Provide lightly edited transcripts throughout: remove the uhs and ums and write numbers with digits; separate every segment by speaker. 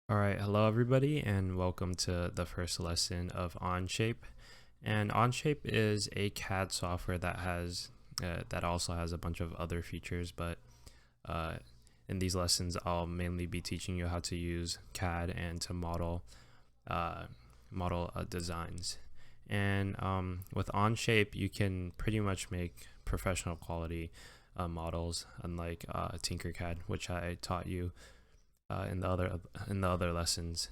Speaker 1: All right, hello everybody, and welcome to the first lesson of Onshape. And Onshape is a CAD software that also has a bunch of other features, but uh, in these lessons, I'll mainly be teaching you how to use CAD and to model designs. And with Onshape, you can pretty much make professional quality models, unlike Tinkercad, which I taught you in the other lessons.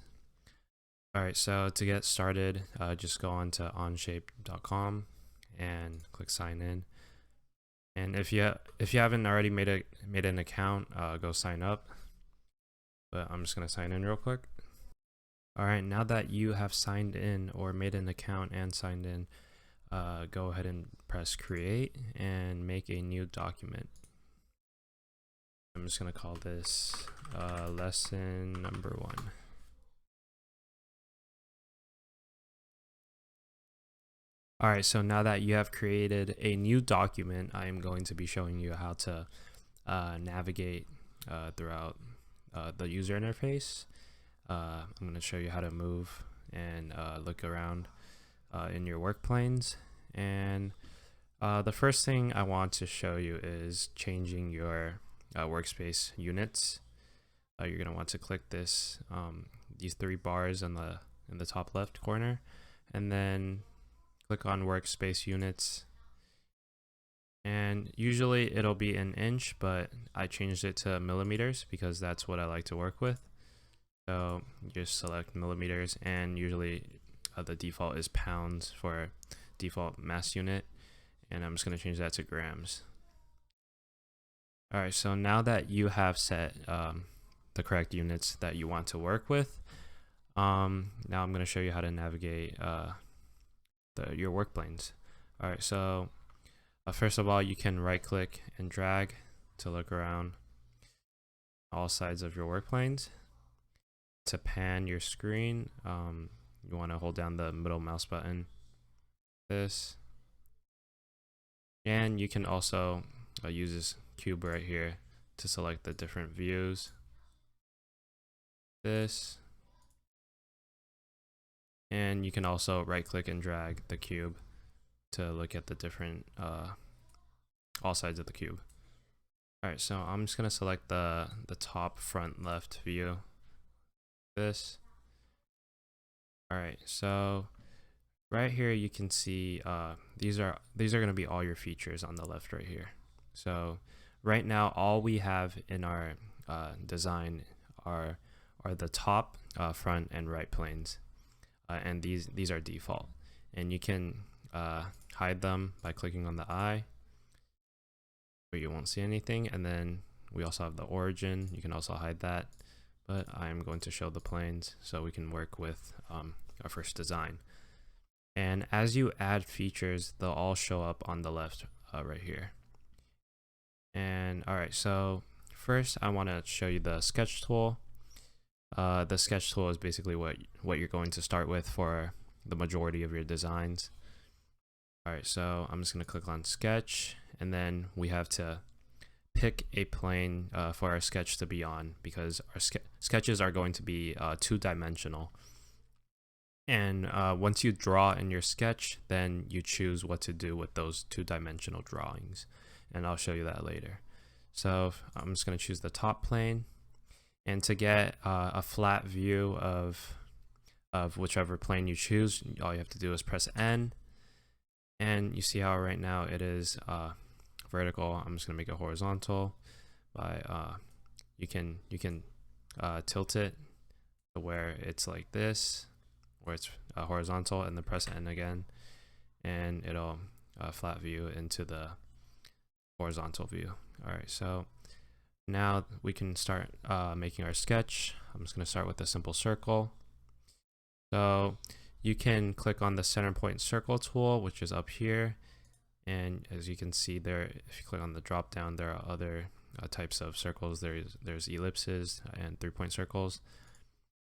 Speaker 1: All right, so to get started, just go on to onshape.com and click sign in. And if you haven't already made an account, go sign up. But I'm just gonna sign in real quick. All right, now that you have signed in or made an account and signed in, go ahead and press create and make a new document. I'm just gonna call this lesson number 1. All right, so now that you have created a new document, I am going to be showing you how to navigate throughout the user interface. I'm going to show you how to move and look around in your work planes. And the first thing I want to show you is changing your workspace units. You're going to want to click these 3 bars in the top left corner, and then click on workspace units, and usually it'll be in inch, but I changed it to millimeters because that's what I like to work with. So you just select millimeters, and usually the default is pounds for default mass unit, and I'm just going to change that to grams. All right, so now that you have set the correct units that you want to work with, now I'm going to show you how to navigate your work planes. All right, so first of all, you can right click and drag to look around all sides of your work planes. To pan your screen, you want to hold down the middle mouse button, this, and you can also use this cube right here to select the different views, this, and you can also right click and drag the cube to look at the different all sides of the cube. All right, so I'm just gonna select the top front left view, this. All right, so right here you can see these are going to be all your features on the left right here. So right now all we have in our design are the top, front, and right planes, and these are default, and you can hide them by clicking on the eye, but you won't see anything. And then we also have the origin, you can also hide that, but I'm going to show the planes so we can work with our first design. And as you add features, they'll all show up on the left right here. And all right, so first I want to show you the sketch tool. The sketch tool is basically what you're going to start with for the majority of your designs. All right, so I'm just going to click on sketch, and then we have to pick a plane for our sketch to be on, because our sketches are going to be 2-dimensional. And once you draw in your sketch, then you choose what to do with those 2-dimensional drawings, and I'll show you that later. So I'm just going to choose the top plane, and to get a flat view of whichever plane you choose, all you have to do is press N, and you see how right now it is vertical. I'm just going to make it horizontal by you can tilt it to where it's like this, where it's horizontal, and then press N again, and it'll flat view into the horizontal view. All right, so now we can start making our sketch. I'm just going to start with a simple circle. So you can click on the center point circle tool, which is up here, and as you can see there, if you click on the drop down, there are other types of circles. There's ellipses and 3-point circles.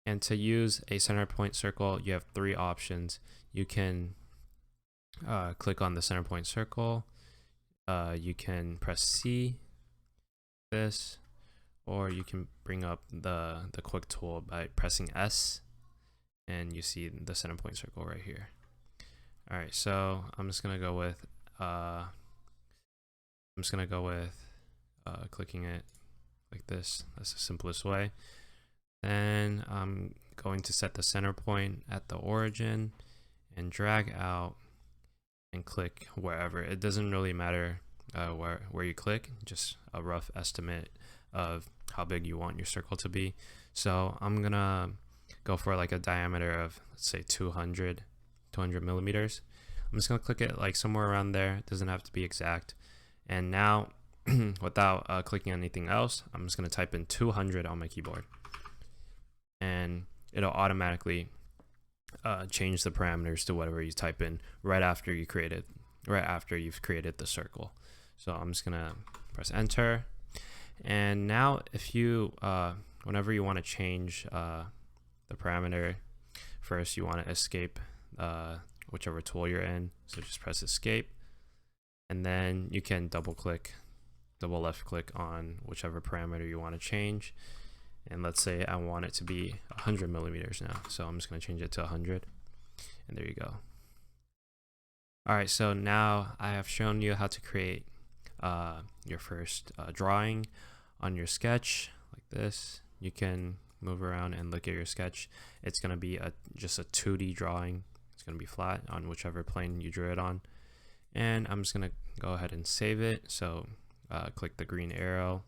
Speaker 1: And to use a center point circle, you have 3 options. You can click on the center point circle, you can press C, this, or you can bring up the quick tool by pressing S, and you see the center point circle right here. All right, so I'm just gonna go with clicking it like this. That's the simplest way. Then I'm going to set the center point at the origin and drag out and click wherever. It doesn't really matter where you click, just a rough estimate of how big you want your circle to be. So I'm gonna go for like a diameter of, let's say 200 millimeters. I'm just gonna click it like somewhere around there. It doesn't have to be exact. And now without clicking anything else, I'm just gonna type in 200 on my keyboard, and it'll automatically change the parameters to whatever you type in right after you've created the circle. So I'm just gonna press enter, and now if you whenever you want to change the parameter, first you want to escape whichever tool you're in, so just press escape, and then you can double left click on whichever parameter you want to change. And let's say I want it to be 100 millimeters now, so I'm just going to change it to 100, and there you go. All right, so now I have shown you how to create your first drawing on your sketch like this. You can move around and look at your sketch. It's going to be just a 2D drawing. It's going to be flat on whichever plane you drew it on. And I'm just going to go ahead and save it. So click the green arrow,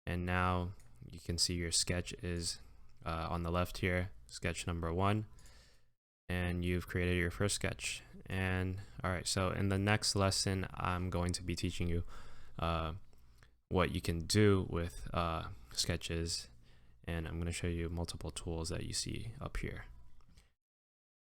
Speaker 1: and now you can see your sketch is on the left here, sketch number 1, and you've created your first sketch. And all right, so in the next lesson, I'm going to be teaching you what you can do with sketches, and I'm going to show you multiple tools that you see up here.